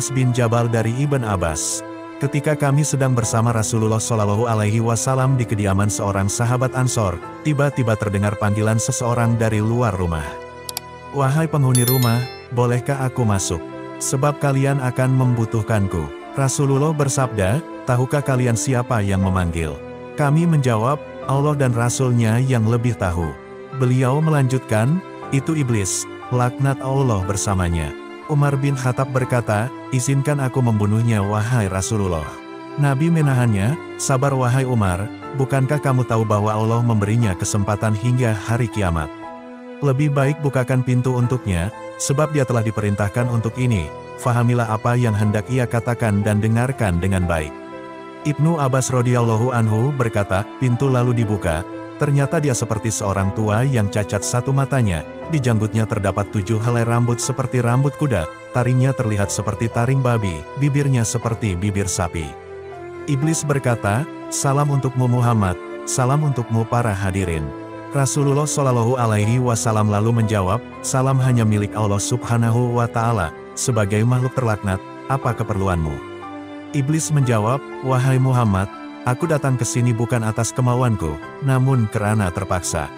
Muaz bin Jabal dari Ibn Abbas. Ketika kami sedang bersama Rasulullah Shallallahu Alaihi Wasallam di kediaman seorang sahabat Ansor, tiba-tiba terdengar panggilan seseorang dari luar rumah. Wahai penghuni rumah, bolehkah aku masuk? Sebab kalian akan membutuhkanku. Rasulullah bersabda, tahukah kalian siapa yang memanggil? Kami menjawab, Allah dan Rasul-Nya yang lebih tahu. Beliau melanjutkan, itu iblis, laknat Allah bersamanya. Umar bin Khattab berkata, izinkan aku membunuhnya wahai Rasulullah. Nabi menahannya, sabar wahai Umar, bukankah kamu tahu bahwa Allah memberinya kesempatan hingga hari kiamat? Lebih baik bukakan pintu untuknya, sebab dia telah diperintahkan untuk ini. Fahamilah apa yang hendak ia katakan dan dengarkan dengan baik. Ibnu Abbas radhiyallahu anhu berkata, pintu lalu dibuka. Ternyata dia seperti seorang tua yang cacat satu matanya, di janggutnya terdapat 7 helai rambut seperti rambut kuda, taringnya terlihat seperti taring babi, bibirnya seperti bibir sapi. Iblis berkata, salam untukmu Muhammad, salam untukmu para hadirin. Rasulullah Shallallahu Alaihi Wasallam lalu menjawab, salam hanya milik Allah Subhanahu wa Ta'ala, sebagai makhluk terlaknat, apa keperluanmu? Iblis menjawab, wahai Muhammad, aku datang ke sini bukan atas kemauanku, namun karena terpaksa.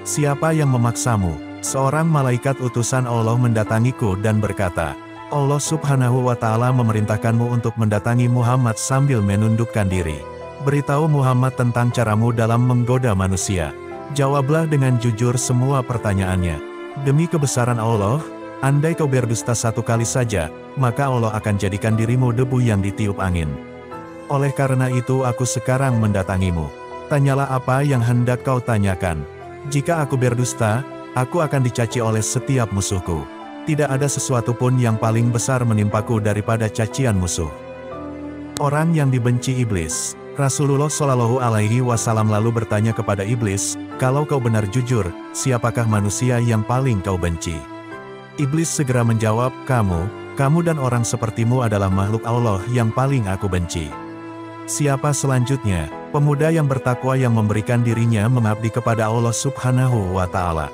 Siapa yang memaksamu? Seorang malaikat utusan Allah mendatangiku dan berkata, Allah Subhanahu wa Ta'ala memerintahkanmu untuk mendatangi Muhammad sambil menundukkan diri. Beritahu Muhammad tentang caramu dalam menggoda manusia. Jawablah dengan jujur semua pertanyaannya. Demi kebesaran Allah, andai kau berdusta satu kali saja, maka Allah akan jadikan dirimu debu yang ditiup angin. Oleh karena itu aku sekarang mendatangimu. Tanyalah apa yang hendak kau tanyakan. Jika aku berdusta, aku akan dicaci oleh setiap musuhku. Tidak ada sesuatu pun yang paling besar menimpaku daripada cacian musuh. Orang yang dibenci iblis. Rasulullah Shallallahu Alaihi Wasallam lalu bertanya kepada iblis, kalau kau benar jujur, siapakah manusia yang paling kau benci? Iblis segera menjawab, kamu dan orang sepertimu adalah makhluk Allah yang paling aku benci. Siapa selanjutnya? Pemuda yang bertakwa yang memberikan dirinya mengabdi kepada Allah Subhanahu wa Ta'ala.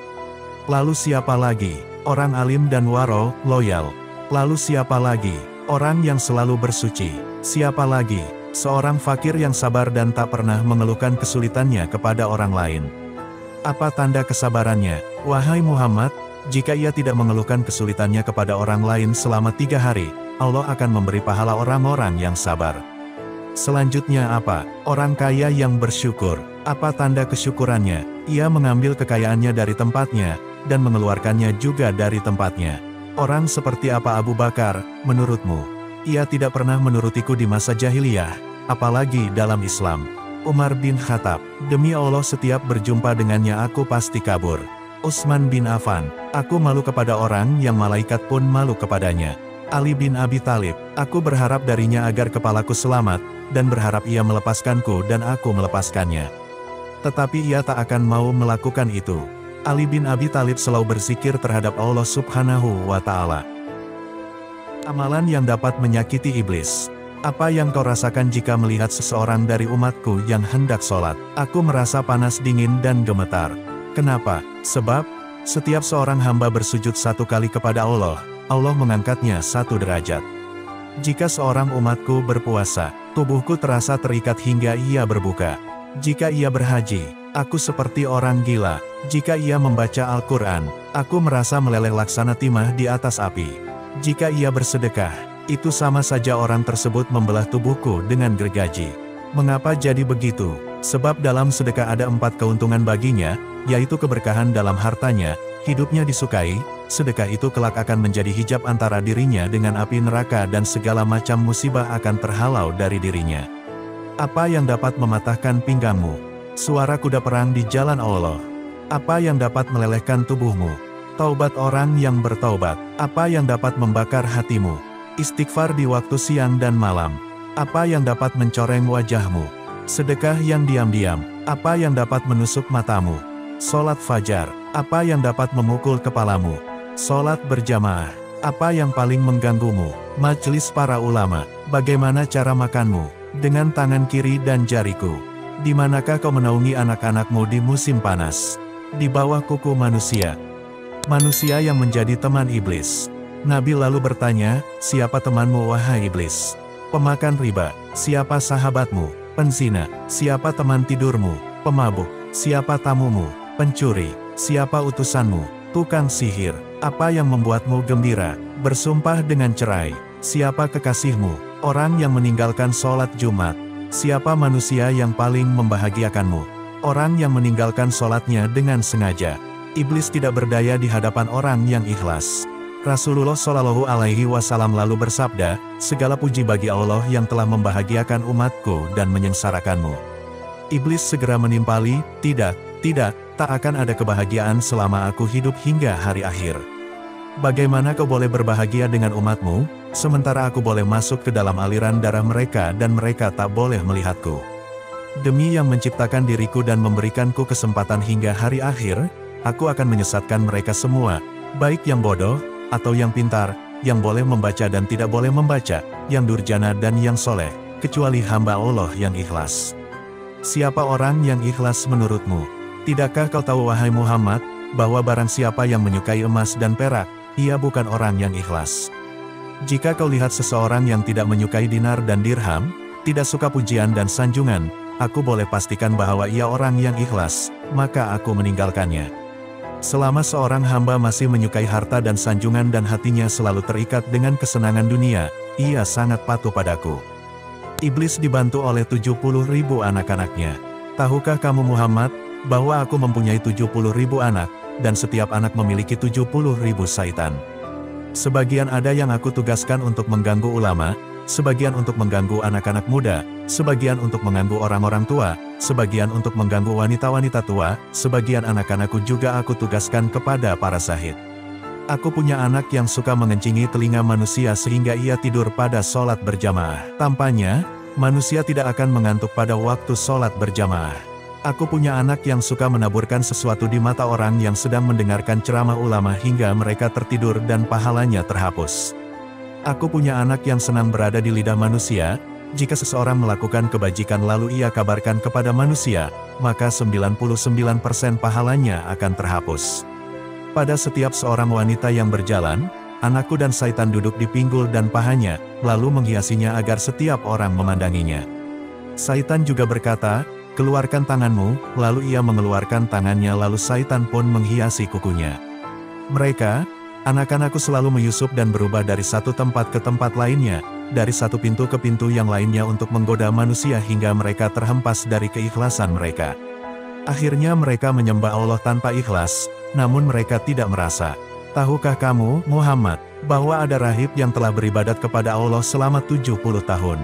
Lalu siapa lagi? Orang alim dan waro, loyal. Lalu siapa lagi? Orang yang selalu bersuci. Siapa lagi? Seorang fakir yang sabar dan tak pernah mengeluhkan kesulitannya kepada orang lain. Apa tanda kesabarannya? Wahai Muhammad, jika ia tidak mengeluhkan kesulitannya kepada orang lain selama 3 hari, Allah akan memberi pahala orang-orang yang sabar. Selanjutnya apa? Orang kaya yang bersyukur. Apa tanda kesyukurannya? Ia mengambil kekayaannya dari tempatnya, dan mengeluarkannya juga dari tempatnya. Orang seperti apa Abu Bakar, menurutmu? Ia tidak pernah menurutiku di masa jahiliyah, apalagi dalam Islam. Umar bin Khattab, demi Allah setiap berjumpa dengannya aku pasti kabur. Utsman bin Affan, aku malu kepada orang yang malaikat pun malu kepadanya. Ali bin Abi Thalib, aku berharap darinya agar kepalaku selamat, dan berharap ia melepaskanku dan aku melepaskannya. Tetapi ia tak akan mau melakukan itu. Ali bin Abi Thalib selalu berzikir terhadap Allah Subhanahu wa Ta'ala. Amalan yang dapat menyakiti iblis. Apa yang kau rasakan jika melihat seseorang dari umatku yang hendak sholat? Aku merasa panas dingin dan gemetar. Kenapa? Sebab, setiap seorang hamba bersujud 1 kali kepada Allah, Allah mengangkatnya 1 derajat. Jika seorang umatku berpuasa, tubuhku terasa terikat hingga ia berbuka. Jika ia berhaji, aku seperti orang gila. Jika ia membaca Al-Quran, aku merasa meleleh laksana timah di atas api. Jika ia bersedekah, itu sama saja orang tersebut membelah tubuhku dengan gergaji. Mengapa jadi begitu? Sebab dalam sedekah ada 4 keuntungan baginya, yaitu keberkahan dalam hartanya, hidupnya disukai, sedekah itu kelak akan menjadi hijab antara dirinya dengan api neraka dan segala macam musibah akan terhalau dari dirinya. Apa yang dapat mematahkan pinggangmu? Suara kuda perang di jalan Allah. Apa yang dapat melelehkan tubuhmu? Taubat orang yang bertaubat. Apa yang dapat membakar hatimu? Istighfar di waktu siang dan malam. Apa yang dapat mencoreng wajahmu? Sedekah yang diam-diam. Apa yang dapat menusuk matamu? Sholat fajar. Apa yang dapat memukul kepalamu? Sholat berjamaah. Apa yang paling mengganggumu? Majelis para ulama. Bagaimana cara makanmu? Dengan tangan kiri dan jariku. Di manakah kau menaungi anak-anakmu di musim panas? Di bawah kuku manusia. Manusia yang menjadi teman iblis. Nabi lalu bertanya, siapa temanmu wahai iblis? Pemakan riba. Siapa sahabatmu? Penzina. Siapa teman tidurmu? Pemabuk. Siapa tamumu? Pencuri. Siapa utusanmu? Tukang sihir. Apa yang membuatmu gembira? Bersumpah dengan cerai. Siapa kekasihmu? Orang yang meninggalkan sholat Jumat. Siapa manusia yang paling membahagiakanmu? Orang yang meninggalkan sholatnya dengan sengaja. Iblis tidak berdaya di hadapan orang yang ikhlas. Rasulullah Shallallahu Alaihi Wasallam lalu bersabda, segala puji bagi Allah yang telah membahagiakan umatku dan menyengsarakanmu. Iblis segera menimpali, tidak, tak akan ada kebahagiaan selama aku hidup hingga hari akhir. Bagaimana kau boleh berbahagia dengan umatmu, sementara aku boleh masuk ke dalam aliran darah mereka dan mereka tak boleh melihatku. Demi yang menciptakan diriku dan memberikanku kesempatan hingga hari akhir, aku akan menyesatkan mereka semua, baik yang bodoh, atau yang pintar, yang boleh membaca dan tidak boleh membaca, yang durjana dan yang soleh, kecuali hamba Allah yang ikhlas. Siapa orang yang ikhlas menurutmu? Tidakkah kau tahu wahai Muhammad, bahwa barang siapa yang menyukai emas dan perak, ia bukan orang yang ikhlas. Jika kau lihat seseorang yang tidak menyukai dinar dan dirham, tidak suka pujian dan sanjungan, aku boleh pastikan bahwa ia orang yang ikhlas, maka aku meninggalkannya. Selama seorang hamba masih menyukai harta dan sanjungan dan hatinya selalu terikat dengan kesenangan dunia, ia sangat patuh padaku. Iblis dibantu oleh 70.000 anak-anaknya. Tahukah kamu Muhammad, bahwa aku mempunyai 70.000 anak, dan setiap anak memiliki 70.000 syaitan. Sebagian ada yang aku tugaskan untuk mengganggu ulama, sebagian untuk mengganggu anak-anak muda, sebagian untuk mengganggu orang-orang tua, sebagian untuk mengganggu wanita-wanita tua, sebagian anak-anakku juga aku tugaskan kepada para syahid. Aku punya anak yang suka mengencingi telinga manusia sehingga ia tidur pada sholat berjamaah. Tampaknya, manusia tidak akan mengantuk pada waktu sholat berjamaah. Aku punya anak yang suka menaburkan sesuatu di mata orang yang sedang mendengarkan ceramah ulama hingga mereka tertidur dan pahalanya terhapus. Aku punya anak yang senang berada di lidah manusia. Jika seseorang melakukan kebajikan lalu ia kabarkan kepada manusia, maka 99% pahalanya akan terhapus. Pada setiap seorang wanita yang berjalan, anakku dan syaitan duduk di pinggul dan pahanya, lalu menghiasinya agar setiap orang memandanginya. Syaitan juga berkata, keluarkan tanganmu, lalu ia mengeluarkan tangannya lalu syaitan pun menghiasi kukunya. Mereka, anak-anakku selalu menyusup dan berubah dari satu tempat ke tempat lainnya, dari satu pintu ke pintu yang lainnya untuk menggoda manusia hingga mereka terhempas dari keikhlasan mereka. Akhirnya mereka menyembah Allah tanpa ikhlas, namun mereka tidak merasa. Tahukah kamu, Muhammad, bahwa ada rahib yang telah beribadat kepada Allah selama 70 tahun.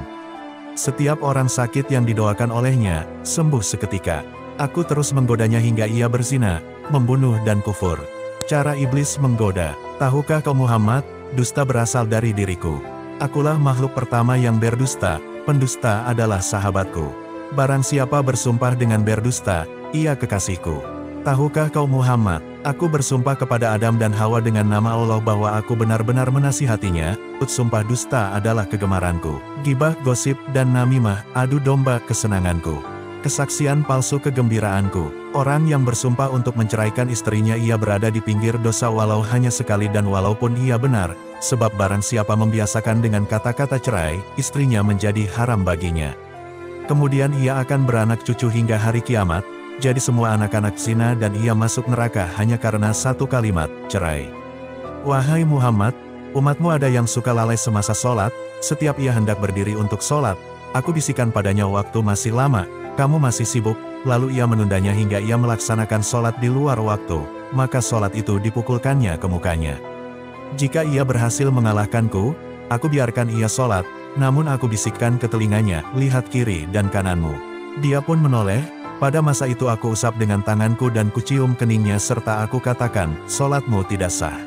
Setiap orang sakit yang didoakan olehnya, sembuh seketika. Aku terus menggodanya hingga ia berzina, membunuh dan kufur. Cara iblis menggoda. Tahukah kau Muhammad, dusta berasal dari diriku. Akulah makhluk pertama yang berdusta, pendusta adalah sahabatku. Barang siapa bersumpah dengan berdusta, ia kekasihku. Tahukah kau Muhammad, aku bersumpah kepada Adam dan Hawa dengan nama Allah bahwa aku benar-benar menasihatinya, sumpah dusta adalah kegemaranku. Gibah, gosip, dan namimah, adu domba kesenanganku. Kesaksian palsu kegembiraanku. Orang yang bersumpah untuk menceraikan istrinya ia berada di pinggir dosa walau hanya sekali dan walaupun ia benar, sebab barang siapa membiasakan dengan kata-kata cerai, istrinya menjadi haram baginya. Kemudian ia akan beranak cucu hingga hari kiamat, jadi semua anak-anak zina dan ia masuk neraka hanya karena satu kalimat, cerai. Wahai Muhammad, umatmu ada yang suka lalai semasa sholat, setiap ia hendak berdiri untuk sholat, aku bisikan padanya waktu masih lama, kamu masih sibuk, lalu ia menundanya hingga ia melaksanakan sholat di luar waktu, maka sholat itu dipukulkannya ke mukanya. Jika ia berhasil mengalahkanku, aku biarkan ia sholat, namun aku bisikkan ke telinganya, lihat kiri dan kananmu. Dia pun menoleh, pada masa itu aku usap dengan tanganku dan kucium keningnya serta aku katakan, sholatmu tidak sah.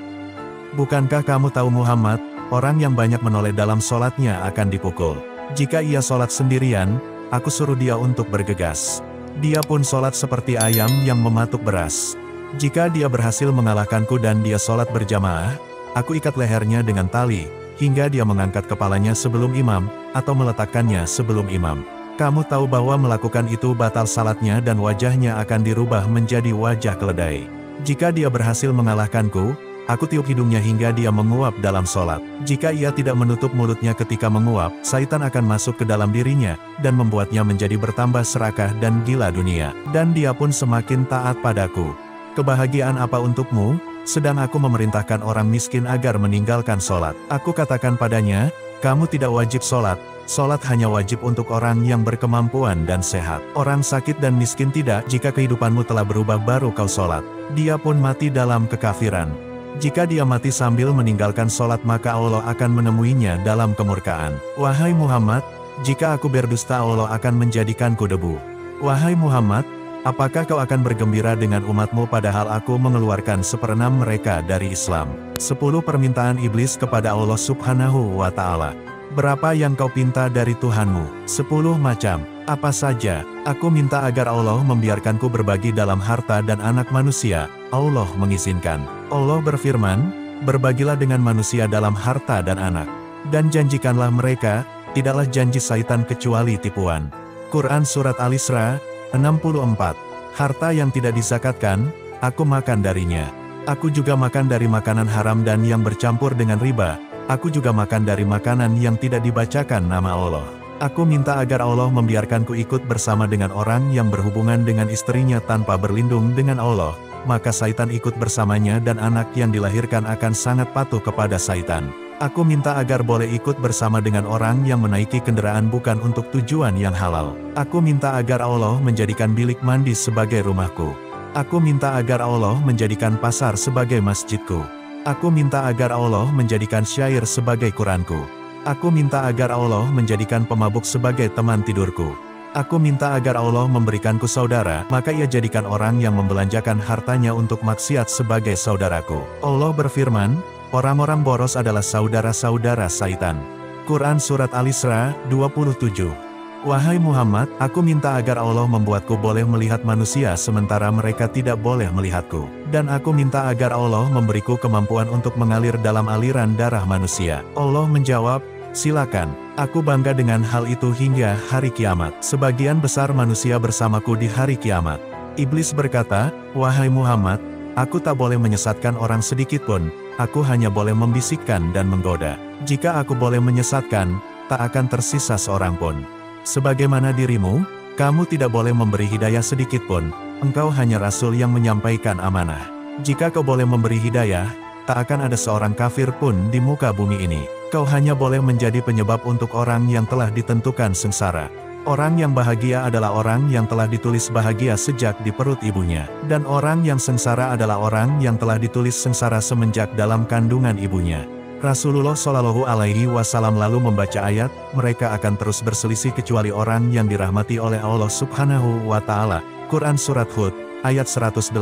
Bukankah kamu tahu Muhammad, orang yang banyak menoleh dalam sholatnya akan dipukul. Jika ia sholat sendirian, aku suruh dia untuk bergegas. Dia pun sholat seperti ayam yang mematuk beras. Jika dia berhasil mengalahkanku dan dia sholat berjamaah, aku ikat lehernya dengan tali, hingga dia mengangkat kepalanya sebelum imam, atau meletakkannya sebelum imam. Kamu tahu bahwa melakukan itu batal salatnya dan wajahnya akan dirubah menjadi wajah keledai. Jika dia berhasil mengalahkanku, aku tiup hidungnya hingga dia menguap dalam sholat. Jika ia tidak menutup mulutnya ketika menguap, syaitan akan masuk ke dalam dirinya, dan membuatnya menjadi bertambah serakah dan gila dunia. Dan dia pun semakin taat padaku. Kebahagiaan apa untukmu? Sedang aku memerintahkan orang miskin agar meninggalkan sholat. Aku katakan padanya, kamu tidak wajib sholat. Sholat hanya wajib untuk orang yang berkemampuan dan sehat. Orang sakit dan miskin tidak. Jika kehidupanmu telah berubah baru kau sholat. Dia pun mati dalam kekafiran. Jika dia mati sambil meninggalkan sholat maka Allah akan menemuinya dalam kemurkaan. Wahai Muhammad, jika aku berdusta Allah akan menjadikanku debu. Wahai Muhammad, apakah kau akan bergembira dengan umatmu padahal aku mengeluarkan seperenam mereka dari Islam? 10 permintaan iblis kepada Allah Subhanahu wa Ta'ala. Berapa yang kau pinta dari Tuhanmu? 10 macam. Apa saja? Aku minta agar Allah membiarkanku berbagi dalam harta dan anak manusia. Allah mengizinkan. Allah berfirman, berbagilah dengan manusia dalam harta dan anak. Dan janjikanlah mereka, tidaklah janji syaitan kecuali tipuan. Quran Surat Al-Isra, 64. Harta yang tidak dizakatkan, aku makan darinya. Aku juga makan dari makanan haram dan yang bercampur dengan riba. Aku juga makan dari makanan yang tidak dibacakan nama Allah. Aku minta agar Allah membiarkanku ikut bersama dengan orang yang berhubungan dengan istrinya tanpa berlindung dengan Allah. Maka syaitan ikut bersamanya dan anak yang dilahirkan akan sangat patuh kepada syaitan. Aku minta agar boleh ikut bersama dengan orang yang menaiki kendaraan bukan untuk tujuan yang halal. Aku minta agar Allah menjadikan bilik mandi sebagai rumahku. Aku minta agar Allah menjadikan pasar sebagai masjidku. Aku minta agar Allah menjadikan syair sebagai Quranku. Aku minta agar Allah menjadikan pemabuk sebagai teman tidurku. Aku minta agar Allah memberikanku saudara, maka ia jadikan orang yang membelanjakan hartanya untuk maksiat sebagai saudaraku. Allah berfirman, orang-orang boros adalah saudara-saudara syaitan. Quran Surat Al-Isra, 27. Wahai Muhammad, aku minta agar Allah membuatku boleh melihat manusia sementara mereka tidak boleh melihatku. Dan aku minta agar Allah memberiku kemampuan untuk mengalir dalam aliran darah manusia. Allah menjawab, silakan. Aku bangga dengan hal itu hingga hari kiamat. Sebagian besar manusia bersamaku di hari kiamat. Iblis berkata, wahai Muhammad, aku tak boleh menyesatkan orang sedikit pun. Aku hanya boleh membisikkan dan menggoda. Jika aku boleh menyesatkan, tak akan tersisa seorang pun. Sebagaimana dirimu, kamu tidak boleh memberi hidayah sedikit pun. Engkau hanya rasul yang menyampaikan amanah. Jika kau boleh memberi hidayah, tak akan ada seorang kafir pun di muka bumi ini. Kau hanya boleh menjadi penyebab untuk orang yang telah ditentukan sengsara. Orang yang bahagia adalah orang yang telah ditulis bahagia sejak di perut ibunya. Dan orang yang sengsara adalah orang yang telah ditulis sengsara semenjak dalam kandungan ibunya. Rasulullah Shallallahu Alaihi Wasallam lalu membaca ayat, mereka akan terus berselisih kecuali orang yang dirahmati oleh Allah Subhanahu wa Ta'ala. Quran Surat Hud, ayat 118-119.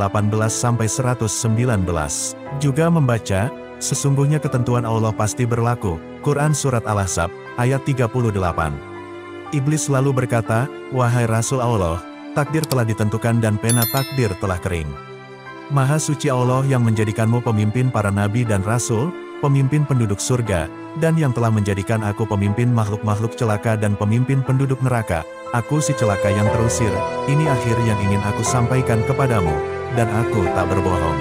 Juga membaca, sesungguhnya ketentuan Allah pasti berlaku. Quran Surat Al-Ahzab, ayat 38. Iblis lalu berkata, wahai Rasul Allah, takdir telah ditentukan dan pena takdir telah kering. Maha suci Allah yang menjadikanmu pemimpin para nabi dan rasul, pemimpin penduduk surga, dan yang telah menjadikan aku pemimpin makhluk-makhluk celaka dan pemimpin penduduk neraka. Aku si celaka yang terusir, ini akhir yang ingin aku sampaikan kepadamu, dan aku tak berbohong.